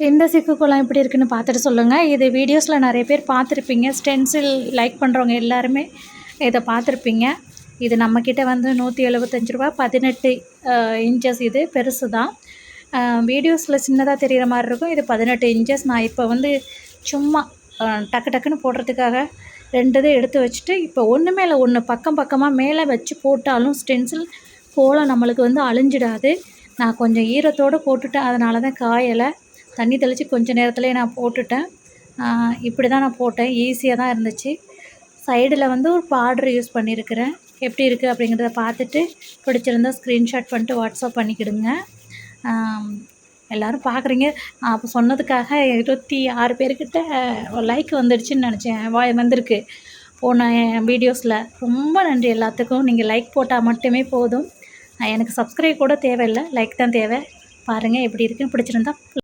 இந்த சிக்கு குளம் எப்படி இருக்குன்னு பார்த்துட்டு சொல்லுங்கள். இது வீடியோஸில் நிறைய பேர் பார்த்துருப்பீங்க. ஸ்டென்சில் லைக் பண்ணுறவங்க எல்லாருமே இதை பார்த்துருப்பீங்க. இது நம்மக்கிட்ட வந்து ரூ. 175 18 இன்ச்சஸ். இது பெருசு தான். வீடியோஸில் சின்னதாக தெரிகிற மாதிரி இருக்கும். இது 18 இன்ச்சஸ். நான் இப்போ வந்து சும்மா டக்கு டக்குன்னு போடுறதுக்காக 2 இதை எடுத்து வச்சுட்டு, இப்போ ஒன்று மேலே ஒன்று பக்கம் பக்கமாக மேலே வச்சு போட்டாலும் ஸ்டென்சில் கோலம் நம்மளுக்கு வந்து அழிஞ்சிடாது. நான் கொஞ்சம் ஈரத்தோடு போட்டுட்டேன், அதனால தான் காயலை. தண்ணி தெளித்து கொஞ்சம் நேரத்துலேயே நான் போட்டுட்டேன். இப்படி தான் நான் போட்டேன். ஈஸியாக தான் இருந்துச்சு. சைடில் வந்து ஒரு பார்டர் யூஸ் பண்ணியிருக்கிறேன். எப்படி இருக்குது அப்படிங்கிறத பார்த்துட்டு பிடிச்சிருந்தா ஸ்க்ரீன்ஷாட் பண்ணிட்டு வாட்ஸ்அப் பண்ணிக்கிடுங்க. எல்லோரும் பார்க்குறீங்க. அப்போ சொன்னதுக்காக 26 பேர்கிட்ட லைக் வந்துடுச்சுன்னு நினச்சேன். வந்திருக்கு போன வீடியோஸில். ரொம்ப நன்றி எல்லாத்துக்கும். நீங்கள் லைக் போட்டால் மட்டுமே போதும். எனக்கு சப்ஸ்கிரைப் கூட தேவையில்லை, லைக் தான் தேவை. பாருங்கள் எப்படி இருக்குன்னு. பிடிச்சிருந்தா